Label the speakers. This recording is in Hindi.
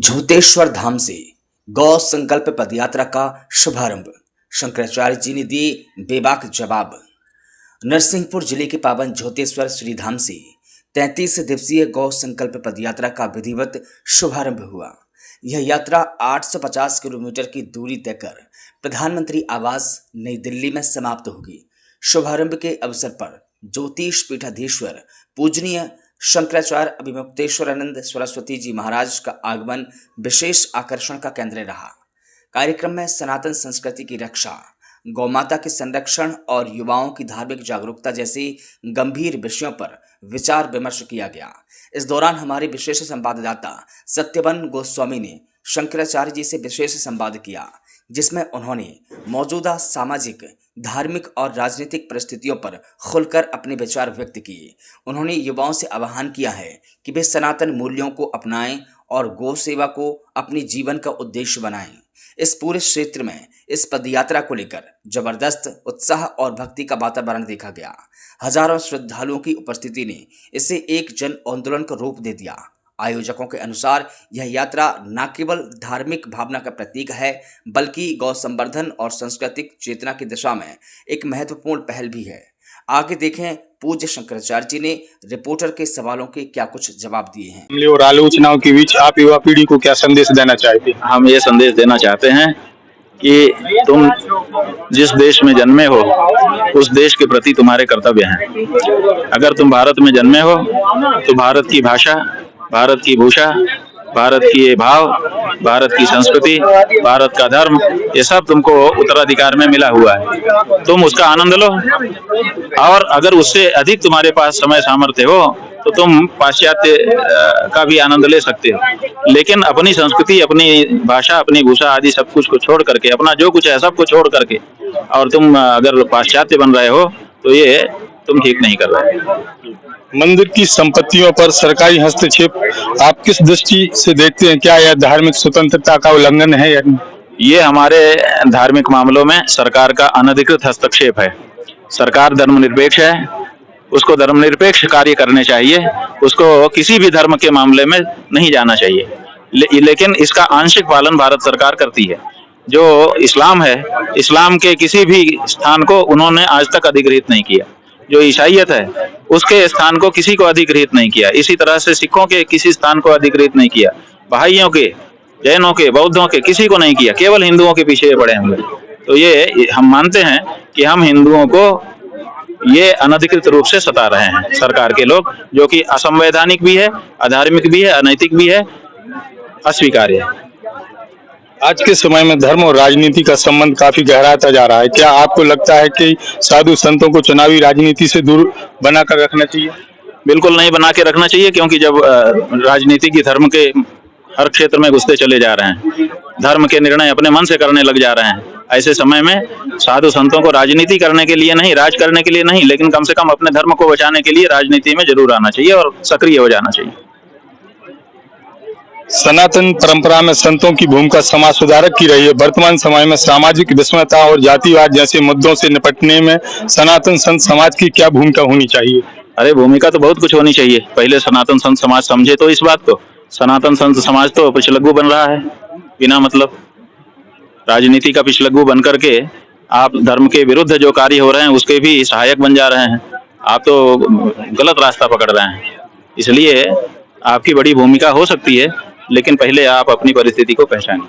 Speaker 1: झूतेश्वर धाम से गौ संकल्प पदयात्रा का शुभारंभ। शंकराचार्य जी ने दिए बेबाक जवाब। नरसिंहपुर जिले के पावन झूतेश्वर श्री धाम से 33 दिवसीय गौ संकल्प पदयात्रा का विधिवत शुभारंभ हुआ। यह यात्रा 850 किलोमीटर की दूरी तय कर प्रधानमंत्री आवास नई दिल्ली में समाप्त होगी। शुभारंभ के अवसर पर ज्योतिष पीठाधीश्वर पूजनीय शंकराचार्य अभिमुक्तेश्वरानंद सरस्वती जी महाराज का आगमन विशेष आकर्षण का केंद्र रहा। कार्यक्रम में सनातन संस्कृति की रक्षा, गौमाता के संरक्षण और युवाओं की धार्मिक जागरूकता जैसे गंभीर विषयों पर विचार विमर्श किया गया। इस दौरान हमारे विशेष संवाददाता सत्यवन गोस्वामी ने शंकराचार्य जी से विशेष संवाद किया, जिसमें उन्होंने मौजूदा सामाजिक, धार्मिक और राजनीतिक परिस्थितियों पर खुलकर अपने विचार व्यक्त किए। उन्होंने युवाओं से आह्वान किया है कि वे सनातन मूल्यों को अपनाएं और गौ सेवा को अपने जीवन का उद्देश्य बनाएं। इस पूरे क्षेत्र में इस पदयात्रा को लेकर जबरदस्त उत्साह और भक्ति का वातावरण देखा गया। हजारों श्रद्धालुओं की उपस्थिति ने इसे एक जन आंदोलन का रूप दे दिया। आयोजकों के अनुसार यह यात्रा न केवल धार्मिक भावना का प्रतीक है, बल्कि गौ संवर्धन और सांस्कृतिक चेतना की दिशा में एक महत्वपूर्ण पहल भी है। आगे देखें पूज्य शंकराचार्य जी ने रिपोर्टर के सवालों के क्या कुछ जवाब दिए हैं।
Speaker 2: और आलोचनाओं के बीच आप युवा पीढ़ी को क्या संदेश देना चाहते हैं?
Speaker 3: हम ये संदेश देना चाहते हैं कि तुम जिस देश में जन्मे हो उस देश के प्रति तुम्हारे कर्तव्य हैं। अगर तुम भारत में जन्मे हो तो भारत की भाषा, भारत की भूषा, भारत की ये भाव, भारत की संस्कृति, भारत का धर्म, ये सब तुमको उत्तराधिकार में मिला हुआ है। तुम उसका आनंद लो, और अगर उससे अधिक तुम्हारे पास समय सामर्थ्य हो तो तुम पाश्चात्य का भी आनंद ले सकते हो। लेकिन अपनी संस्कृति, अपनी भाषा, अपनी भूषा आदि सब कुछ को छोड़ करके, अपना जो कुछ है सबको छोड़ करके, और तुम अगर पाश्चात्य बन रहे हो तो ये तुम ठीक नहीं कर रहे।
Speaker 2: मंदिर की संपत्तियों पर सरकारी हस्तक्षेप आप किस दृष्टि से देखते हैं? क्या यह धार्मिक स्वतंत्रता का उल्लंघन है या नहीं?
Speaker 3: ये हमारे धार्मिक मामलों में सरकार का अनधिकृत हस्तक्षेप है। सरकार धर्मनिरपेक्ष है, उसको धर्मनिरपेक्ष कार्य करने चाहिए, उसको किसी भी धर्म के मामले में नहीं जाना चाहिए। लेकिन इसका आंशिक पालन भारत सरकार करती है। जो इस्लाम है, इस्लाम के किसी भी स्थान को उन्होंने आज तक अधिग्रहित नहीं किया। जो ईसाइयत है उसके स्थान को किसी को अधिग्रहित नहीं किया। इसी तरह से सिखों के किसी स्थान को अधिग्रहित नहीं किया, बहाइयों के, जैनों के, बौद्धों के किसी को नहीं किया, केवल हिंदुओं के पीछे पड़े हुए। तो ये हम मानते हैं कि हम हिंदुओं को ये अनधिकृत रूप से सता रहे हैं सरकार के लोग, जो कि असंवैधानिक भी है, अधार्मिक भी है, अनैतिक भी है, अस्वीकार्य है।
Speaker 2: आज के समय में धर्म और राजनीति का संबंध काफी गहराता जा रहा है। क्या आपको लगता है कि साधु संतों को चुनावी राजनीति से दूर बनाकर रखना चाहिए?
Speaker 3: बिल्कुल नहीं बना के रखना चाहिए, क्योंकि जब राजनीति की धर्म के हर क्षेत्र में घुसते चले जा रहे हैं, धर्म के निर्णय अपने मन से करने लग जा रहे हैं, ऐसे समय में साधु संतों को राजनीति करने के लिए नहीं, राज करने के लिए नहीं, लेकिन कम से कम अपने धर्म को बचाने के लिए राजनीति में जरूर आना चाहिए और सक्रिय हो जाना चाहिए।
Speaker 2: सनातन परंपरा में संतों की भूमिका समाज सुधारक की रही है। वर्तमान समय में सामाजिक विषमता और जातिवाद जैसे मुद्दों से निपटने में सनातन संत समाज की क्या भूमिका होनी चाहिए?
Speaker 3: अरे भूमिका तो बहुत कुछ होनी चाहिए। पहले सनातन संत समाज समझे तो इस बात को। सनातन संत समाज तो पिछलग्गू बन रहा है बिना मतलब। राजनीति का पिछलग्गू बन करके आप धर्म के विरुद्ध जो कार्य हो रहे हैं उसके भी सहायक बन जा रहे हैं। आप तो गलत रास्ता पकड़ रहे हैं। इसलिए आपकी बड़ी भूमिका हो सकती है, लेकिन पहले आप अपनी परिस्थिति को पहचानें।